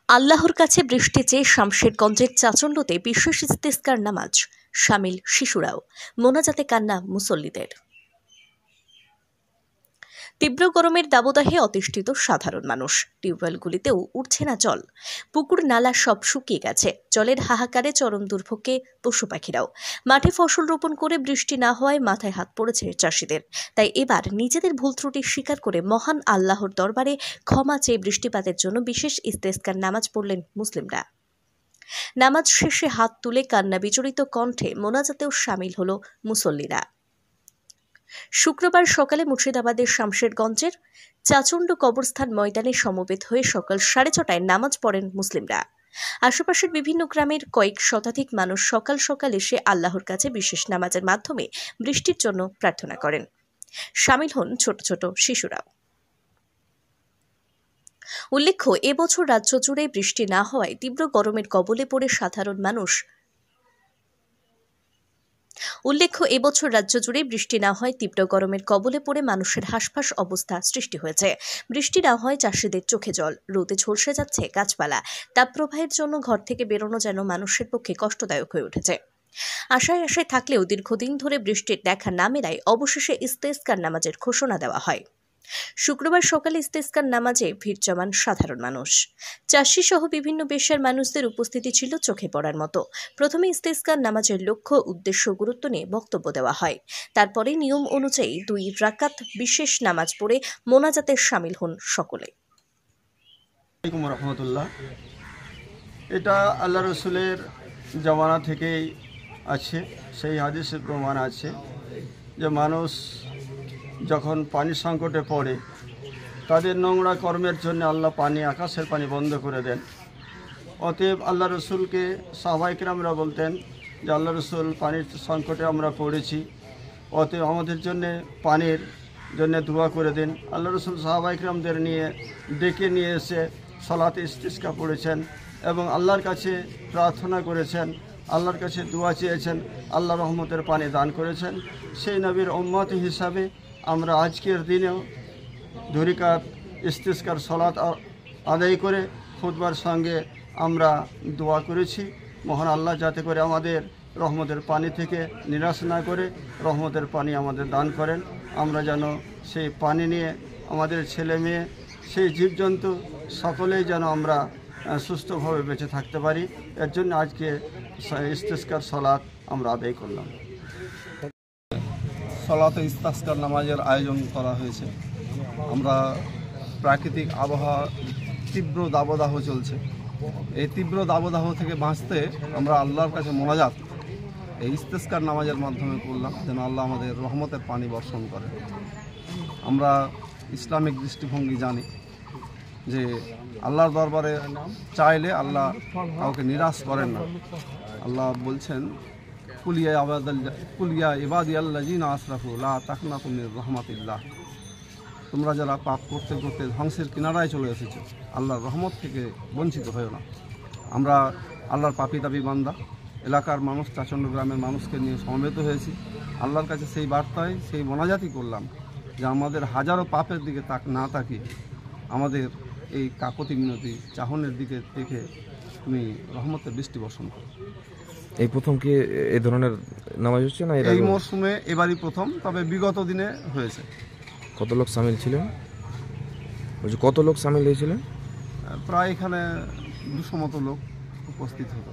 আল্লাহর কাছে বৃষ্টি চেয়ে শামশেরগঞ্জের চাচণ্ডতে বিশেষ ইস্তেসকার নামাজ, শামিল শিশুরাও, মোনাজাতে কান্না মুসল্লিদের। তীব্র গরমের দাবদাহে অতিষ্ঠিত সাধারণ মানুষ। টিউবওয়েলগুলিতেও উঠছে না জল, পুকুর নালা সব শুকিয়ে গেছে। জলের হাহাকারে চরম দুর্ভোগে পশু পাখিরাও। মাঠে ফসল রোপণ করে বৃষ্টি না হওয়ায় মাথায় হাত পড়েছে চাষিদের। তাই এবার নিজেদের ভুল ত্রুটি স্বীকার করে মহান আল্লাহর দরবারে ক্ষমা চেয়ে বৃষ্টিপাতের জন্য বিশেষ ইস্তেসকার নামাজ পড়লেন মুসলিমরা। নামাজ শেষে হাত তুলে কান্না বিচলিত কণ্ঠে মোনাজাতেও শামিল হল মুসল্লিরা। শুক্রবার সকালে মুর্শিদাবাদের শামশেরগঞ্জের চাচণ্ড কবরস্থান ময়দানে সমবেত হয়ে সকাল 6:30টায় নামাজ পড়েন মুসলিমরা। আশেপাশের বিভিন্ন গ্রামের কয়েক শতাধিক মানুষ সকাল সকাল এসে আল্লাহর কাছে বিশেষ নামাজের মাধ্যমে বৃষ্টির জন্য প্রার্থনা করেন। শামিল হন ছোট ছোট শিশুরাও। উল্লেখ্য, এবছর রাজ্য জুড়ে বৃষ্টি না হওয়ায় তীব্র গরমের কবলে পড়ে সাধারণ মানুষ তীব্র গরমের কবলে পড়ে মানুষের হাঁসফাঁস অবস্থা সৃষ্টি হয়েছে। বৃষ্টি না হয় চাষিদের চোখে জল, রোদে ঝলসে যাচ্ছে গাছপালা। তাপপ্রবাহের জন্য ঘর থেকে বেরোনো যেন মানুষের পক্ষে কষ্টদায়ক হয়ে উঠেছে। আশায় থাকলেও দীর্ঘদিন ধরে বৃষ্টির দেখা না মেলায় অবশেষে ইস্তেসকার নামাজের ঘোষণা দেওয়া হয়। শুক্রবার সকালে ইস্তেসকার নামাজে ভিড় জমান সাধারণ মানুষ। চাষি সহ বিভিন্ন পেশার মানুষদের উপস্থিতি ছিল চোখে পড়ার মতো। প্রথমে ইস্তেসকার নামাজের লক্ষ্য, উদ্দেশ্য, গুরুত্ব নিয়ে বক্তব্য দেওয়া হয়। তারপরে নিয়ম অনুযায়ী 2 রাকাত বিশেষ নামাজ পড়ে মোনাজাতে শামিল হন সকলে। এটা আল্লাহ রসুলের জামানা থেকেই আছে। সেই হাদিসের প্রমাণ আছে যে মানুষ যখন পানি সংকটে পড়ে তাদের নোংরা কর্মের জন্য আল্লাহ আকাশের পানি বন্ধ করে দেন। অতএব আল্লাহ রসুলকে সাহাবায়ে কেরামরা বলতেন যে আল্লাহ রসুল পানির সংকটে আমরা পড়েছি, অতএব আমাদের জন্য পানির জন্য দোয়া করে দেন। আল্লাহ রসুল সাহাবায়ে কেরামদের ডেকে নিয়ে এসে সালাতে ইস্তিসকা পড়েছেন এবং আল্লাহর কাছে প্রার্থনা করেছেন, আল্লাহর কাছে দোয়া চেয়েছেন, আল্লাহ রহমতের পানি দান করেছেন। সেই নবীর উম্মত হিসাবে আমরা আজকের দিনেও 2 রাকাত ইস্তিসকার সালাত আদায় করে খুতবার সঙ্গে আমরা দোয়া করেছি। মহান আল্লাহ যাতে করে আমাদের রহমতের পানি থেকে নিরাশ না করে রহমতের পানি আমাদের দান করেন। আমরা যেন সেই পানি নিয়ে আমাদের ছেলে মেয়ে, সেই জীবজন্তু সকলেই যেন আমরা সুস্থভাবে বেঁচে থাকতে পারি। এর জন্য আজকে ইস্তিসকার সালাত আমরা আদায় করলাম। সালাতে ইস্তিসকার নামাজের আয়োজন করা হয়েছে। আমরা প্রাকৃতিক আবহাওয়া, তীব্র দাবদাহ চলছে। এই তীব্র দাবদাহ থেকে বাঁচতে আমরা আল্লাহর কাছে মোনাজাত এই ইস্তিসকার নামাজের মাধ্যমে করলাম, যেন আল্লাহ আমাদের রহমতের পানি বর্ষণ করেন। আমরা ইসলামিক দৃষ্টিভঙ্গি জানি যে আল্লাহর দরবারে চাইলে আল্লাহ কাউকে নিরাশ করেন না। আল্লাহ বলছেন, কুলিয়া ইবাদিয়াল্লাযিনা আসরাফু লা তাকনাতু মির রাহমাতিল্লাহ। তোমরা যারা পাপ করতে করতে ধ্বংসের কিনারায় চলে এসেছো, আল্লাহর রহমত থেকে বঞ্চিত হয়েও না। আমরা আল্লাহর পাপী দাবি বান্দা, এলাকার মানুষ, চাচণ্ড গ্রামের মানুষকে নিয়ে সমবেত হয়েছি। আল্লাহর কাছে সেই বার্তায় সেই মোনাজাতই করলাম যে আমাদের হাজারো পাপের দিকে না তাকিয়ে আমাদের এই কাকতি মিনতি চাহনের দিকে দেখে তুমি রহমতের বৃষ্টি বর্ষণ করো। এই প্রথম কি এই ধরনের নামাজ হচ্ছে না? এই মরশুমে এবারই প্রথম, তবে বিগত দিনে হয়েছে। কত লোক সামিল ছিলেন? কত লোক সামিল হয়েছিলেন? প্রায় এখানে 200 মতো লোক উপস্থিত হতো।